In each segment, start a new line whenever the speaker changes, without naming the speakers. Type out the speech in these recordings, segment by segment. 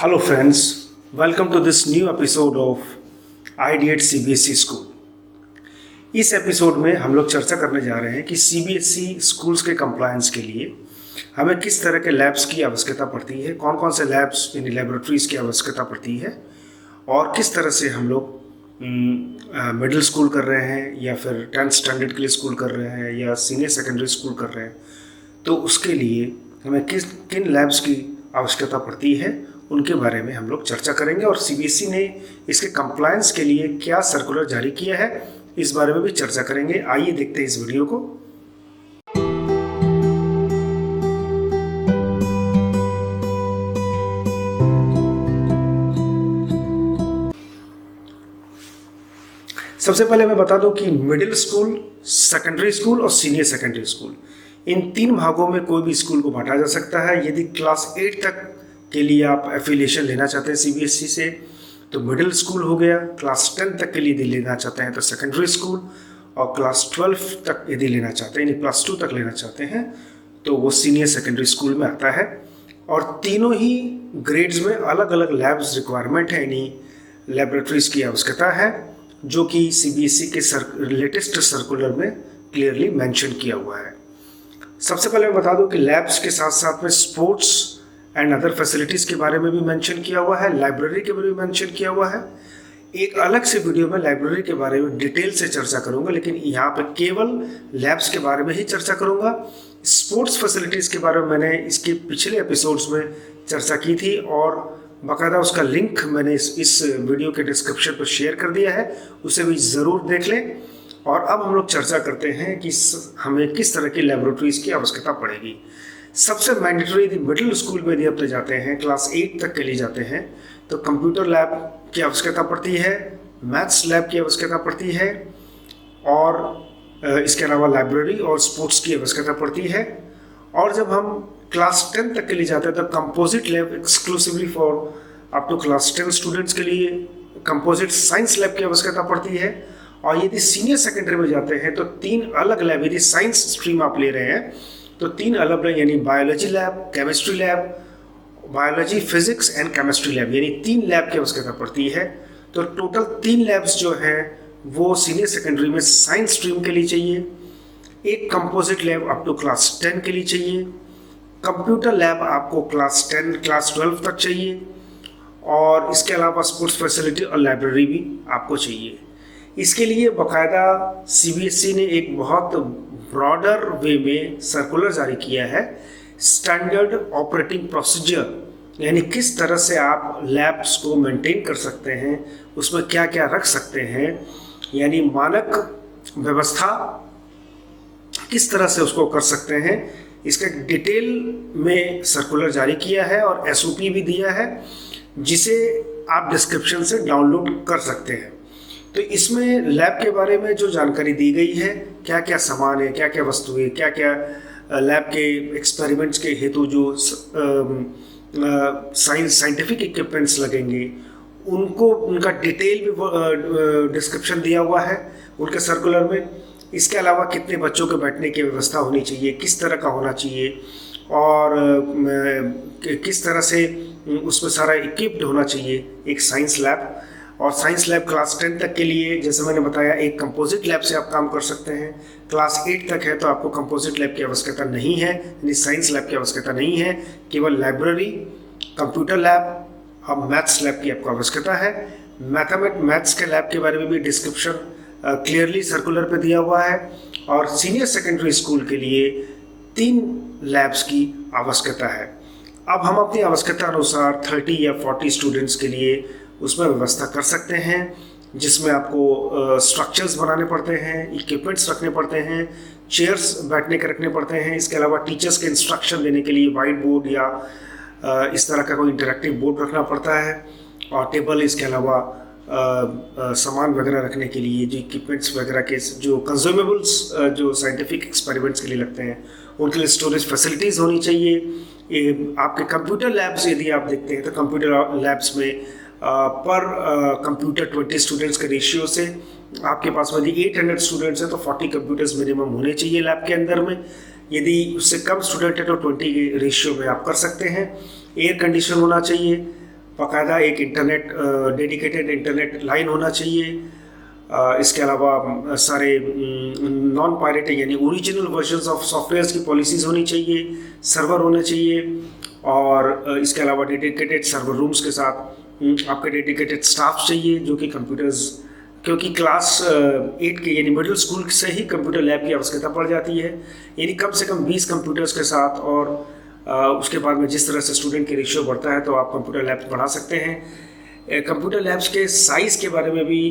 Hello friends, welcome to this new episode of Ideate CBSE School। इस episode में हम लोग चर्चा करने जा रहे हैं कि CBSE स्कूल्स के कंप्लायंस के लिए हमें किस तरह के लैब्स की आवश्यकता पड़ती है, कौन कौन से लैब्स यानी लेबोरेटरीज़ की आवश्यकता पड़ती है और किस तरह से हम लोग मिडिल स्कूल कर रहे हैं या फिर 10th स्टैंडर्ड के लिए स्कूल कर रहे हैं या सीनियर सेकेंडरी स्कूल कर रहे हैं, तो उसके लिए हमें किन लैब्स की आवश्यकता पड़ती है उनके बारे में हम लोग चर्चा करेंगे। और CBSE ने इसके कंप्लायंस के लिए क्या सर्कुलर जारी किया है इस बारे में भी चर्चा करेंगे। आइए देखते हैं इस वीडियो को। सबसे पहले मैं बता दूं कि मिडिल स्कूल, सेकेंडरी स्कूल और सीनियर सेकेंडरी स्कूल, इन तीन भागों में कोई भी स्कूल को बांटा जा सकता है। यदि क्लास 8 तक के लिए आप एफिलिएशन लेना चाहते हैं CBSE से तो मिडिल स्कूल हो गया, क्लास 10 तक के लिए यदि लेना चाहते हैं तो सेकेंडरी स्कूल, और क्लास 12 तक यदि लेना चाहते हैं यानी प्लस 2 तक लेना चाहते हैं तो वो सीनियर सेकेंडरी स्कूल में आता है। और तीनों ही ग्रेड्स में अलग अलग लैब्स रिक्वायरमेंट है, यानी लेबोरेटरीज़ की आवश्यकता है, जो कि CBSE के लेटेस्ट सर्कुलर में क्लियरली मेंशन किया हुआ है। सबसे पहले मैं बता दूं कि लैब्स के साथ साथ में स्पोर्ट्स एंड अदर फैसिलिटीज़ के बारे में भी मेंशन किया हुआ है, लाइब्रेरी के बारे में मेंशन किया हुआ है। एक अलग से वीडियो में लाइब्रेरी के बारे में डिटेल से चर्चा करूंगा, लेकिन यहाँ पे केवल लैब्स के बारे में ही चर्चा करूंगा। स्पोर्ट्स फैसिलिटीज़ के बारे में मैंने इसके पिछले एपिसोड्स में चर्चा की थी और बाकायदा उसका लिंक मैंने इस वीडियो के डिस्क्रिप्शन पर शेयर कर दिया है, उसे भी ज़रूर देख लें। और अब हम लोग चर्चा करते हैं कि हमें किस तरह की लेबोरेटरीज़ की आवश्यकता पड़ेगी। सबसे मैंडेटरी यदि मिडिल स्कूल में यदि आप जाते हैं, क्लास 8 तक के लिए जाते हैं, तो कंप्यूटर लैब की आवश्यकता पड़ती है, मैथ्स लैब की आवश्यकता पड़ती है, और इसके अलावा लाइब्रेरी और स्पोर्ट्स की आवश्यकता पड़ती है। और जब हम क्लास 10 तक के लिए जाते हैं तो composite lab exclusively for up to class 10 students के लिए कंपोजिट साइंस लैब की आवश्यकता पड़ती है। और यदि सीनियर सेकेंडरी में जाते हैं तो 3 अलग लैब, यदि साइंस स्ट्रीम आप ले रहे हैं तो 3 अलग लैब, यानी biology lab, chemistry lab, biology, physics and chemistry lab, यानी 3 लैब की आवश्यकता पड़ती है। तो टोटल 3 लैब्स जो हैं वो सीनियर सेकेंडरी में साइंस स्ट्रीम के लिए चाहिए, एक composite lab up to class 10 के लिए चाहिए, कंप्यूटर लैब आपको क्लास 10, क्लास 12 तक चाहिए, और इसके अलावा स्पोर्ट्स फैसिलिटी और लाइब्रेरी भी आपको चाहिए। इसके लिए बाकायदा CBSE ने एक बहुत ब्रॉडर वे में सर्कुलर जारी किया है, स्टैंडर्ड ऑपरेटिंग प्रोसीजर, यानी किस तरह से आप लैब्स को मेंटेन कर सकते हैं, उसमें क्या क्या रख सकते हैं, यानी मानक व्यवस्था किस तरह से उसको कर सकते हैं, इसका डिटेल में सर्कुलर जारी किया है और SOP भी दिया है, जिसे आप डिस्क्रिप्शन से डाउनलोड कर सकते हैं। तो इसमें लैब के बारे में जो जानकारी दी गई है, क्या क्या सामान है, क्या क्या वस्तुएं, क्या क्या लैब के एक्सपेरिमेंट्स के हेतु जो साइंटिफिक इक्विपमेंट्स लगेंगे, उनका डिटेल भी डिस्क्रिप्शन दिया हुआ है उनके सर्कुलर में। इसके अलावा कितने बच्चों के बैठने की व्यवस्था होनी चाहिए, किस तरह का होना चाहिए, और किस तरह से उसमें सारा इक्विप्ड होना चाहिए एक साइंस लैब। और साइंस लैब क्लास 10 तक के लिए, जैसे मैंने बताया, एक कंपोजिट लैब से आप काम कर सकते हैं। क्लास 8 तक है तो आपको कंपोजिट लैब की आवश्यकता नहीं है, यानी साइंस लैब की आवश्यकता नहीं है, केवल लाइब्रेरी, कंप्यूटर लैब और मैथ्स लैब की आपको आवश्यकता है। मैथ्स के लैब के बारे में भी डिस्क्रिप्शन क्लियरली सर्कुलर पे दिया हुआ है। और सीनियर सेकेंडरी स्कूल के लिए 3 लैब्स की आवश्यकता है। अब हम अपनी आवश्यकता अनुसार 30 या 40 स्टूडेंट्स के लिए उसमें व्यवस्था कर सकते हैं, जिसमें आपको स्ट्रक्चर्स बनाने पड़ते हैं, इक्विपमेंट्स रखने पड़ते हैं, चेयर्स बैठने के रखने पड़ते हैं। इसके अलावा टीचर्स के इंस्ट्रक्शन देने के लिए वाइट बोर्ड या इस तरह का कोई इंटरेक्टिव बोर्ड रखना पड़ता है, और टेबल, इसके अलावा सामान वगैरह रखने के लिए जो इक्विपमेंट्स वगैरह के जो कंज्यूमेबल्स जो साइंटिफिक एक्सपेरिमेंट्स के लिए लगते हैं, उनके लिए स्टोरेज फैसिलिटीज़ होनी चाहिए। आपके कंप्यूटर लैब्स यदि आप देखते हैं तो कंप्यूटर लैब्स में पर कंप्यूटर 20 स्टूडेंट्स के रेशियो से आपके पास यदि 800 स्टूडेंट्स हैं तो 40 कंप्यूटर्स मिनिमम होने चाहिए लैब के अंदर में। यदि उससे कम स्टूडेंट है तो 20 के रेशियो में आप कर सकते हैं। एयर कंडीशन होना चाहिए, बाकायदा एक इंटरनेट डेडिकेटेड इंटरनेट लाइन होना चाहिए। इसके अलावा सारे नॉन पायरेटेड यानी ओरिजिनल वर्जन्स ऑफ सॉफ्टवेयर्स की पॉलिसीज़ होनी चाहिए, सर्वर होने चाहिए, और इसके अलावा डेडिकेटेड सर्वर रूम्स के साथ आपके डेडिकेटेड स्टाफ चाहिए जो कि कंप्यूटर्स, क्योंकि क्लास 8 के यानी मिडिल स्कूल से ही कंप्यूटर लैब की आवश्यकता पड़ जाती है, यानी कम से कम 20 कंप्यूटर्स के साथ, और उसके बाद में जिस तरह से स्टूडेंट के रेशियो बढ़ता है तो आप कंप्यूटर लैब्स बढ़ा सकते हैं। कंप्यूटर लैब्स के साइज़ के बारे में भी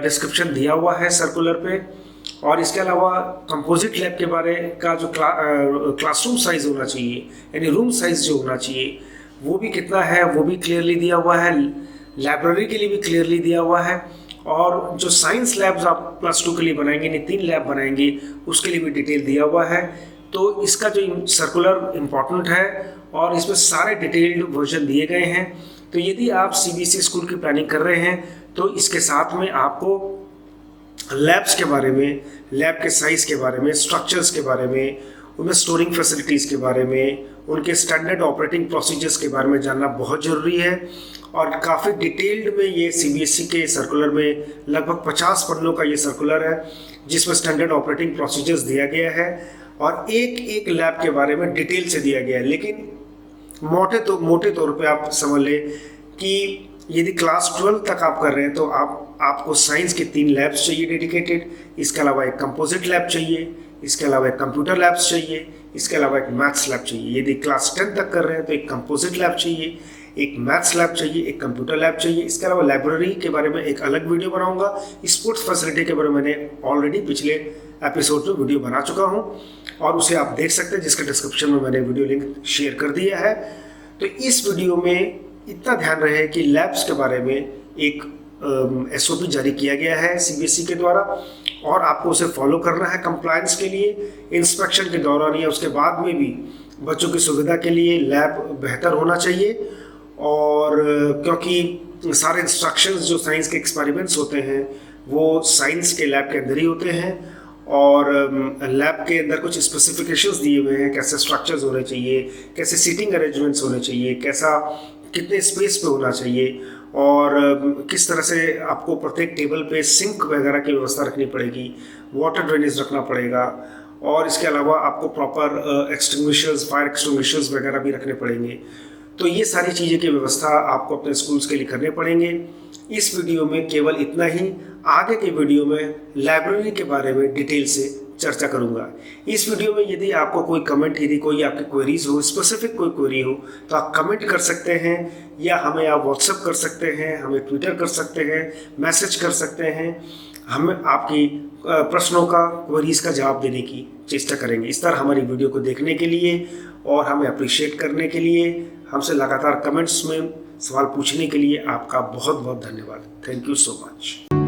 डिस्क्रिप्शन दिया हुआ है सर्कुलर पे, और इसके अलावा कंपोजिट लैब के बारे का जो क्लासरूम साइज़ होना चाहिए यानी रूम साइज़ जो होना चाहिए वो भी कितना है वो भी क्लियरली दिया हुआ है। लाइब्रेरी के लिए भी क्लियरली दिया हुआ है, और जो साइंस लैब्स आप +2 के लिए बनाएंगे यानी 3 लैब बनाएंगे उसके लिए भी डिटेल दिया हुआ है। तो इसका जो सर्कुलर इम्पॉर्टेंट है और इसमें सारे डिटेल्ड वर्जन दिए गए हैं। तो यदि आप CBSE स्कूल की प्लानिंग कर रहे हैं तो इसके साथ में आपको लैब्स के बारे में, लैब के साइज़ के बारे में, स्ट्रक्चर्स के बारे में, उनमें स्टोरिंग फैसिलिटीज़ के बारे में, उनके स्टैंडर्ड ऑपरेटिंग प्रोसीजर्स के बारे में जानना बहुत ज़रूरी है। और काफ़ी डिटेल्ड में ये CBSE के सर्कुलर में लगभग 50 पन्नों का ये सर्कुलर है जिसमें स्टैंडर्ड ऑपरेटिंग प्रोसीजर्स दिया गया है और एक एक लैब के बारे में डिटेल से दिया गया है। लेकिन मोटे तौर पे आप समझ लें कि यदि क्लास 12 तक आप कर रहे हैं तो आपको साइंस के 3 लैब्स चाहिए डेडिकेटेड, इसके अलावा एक कंपोजिट लैब चाहिए, इसके अलावा एक कंप्यूटर लैब्स चाहिए, इसके अलावा एक मैथ्स लैब चाहिए। यदि क्लास 10 तक कर रहे हैं तो एक कंपोजिट लैब चाहिए, एक मैथ्स लैब चाहिए, एक कंप्यूटर लैब चाहिए। इसके अलावा लाइब्रेरी के बारे में एक अलग वीडियो बनाऊंगा। स्पोर्ट्स फैसिलिटी के बारे में मैंने ऑलरेडी पिछले एपिसोड में वीडियो बना चुका हूं और उसे आप देख सकते हैं, जिसके डिस्क्रिप्शन में मैंने वीडियो लिंक शेयर कर दिया है। तो इस वीडियो में इतना ध्यान रहे कि लैब्स के बारे में एक SOP जारी किया गया है CBSE के द्वारा और आपको उसे फॉलो करना है कंप्लायंस के लिए। इंस्पेक्शन के दौरान या उसके बाद में भी बच्चों की सुविधा के लिए लैब बेहतर होना चाहिए, और क्योंकि सारे इंस्ट्रक्शंस जो साइंस के एक्सपेरिमेंट्स होते हैं वो साइंस के लैब के अंदर ही होते हैं, और लैब के अंदर कुछ स्पेसिफिकेशंस दिए हुए हैं, कैसे स्ट्रक्चर्स होने चाहिए, कैसे सीटिंग अरेंजमेंट्स होने चाहिए, कैसा कितने स्पेस पे होना चाहिए, और किस तरह से आपको प्रत्येक टेबल पे सिंक वगैरह की व्यवस्था रखनी पड़ेगी, वाटर ड्रेनेज रखना पड़ेगा, और इसके अलावा आपको प्रॉपर एक्सटिंग्विशर्स, फायर एक्सटिंग्विशर्स वगैरह भी रखने पड़ेंगे। तो ये सारी चीज़ें की व्यवस्था आपको अपने स्कूल्स के लिए करने पड़ेंगे। इस वीडियो में केवल इतना ही। आगे के वीडियो में लाइब्रेरी के बारे में डिटेल से चर्चा करूंगा। इस वीडियो में यदि आपको कोई कमेंट, यदि कोई आपकी क्वेरीज हो, स्पेसिफिक कोई क्वेरी हो तो आप कमेंट कर सकते हैं, या हमें आप व्हाट्सएप कर सकते हैं, हमें ट्विटर कर सकते हैं, मैसेज कर सकते हैं। हम आपकी प्रश्नों का, क्वेरीज का जवाब देने की चेष्टा करेंगे। इस तरह हमारी वीडियो को देखने के लिए और हमें अप्रिशिएट करने के लिए, हमसे लगातार कमेंट्स में सवाल पूछने के लिए आपका बहुत बहुत धन्यवाद। Thank you so much.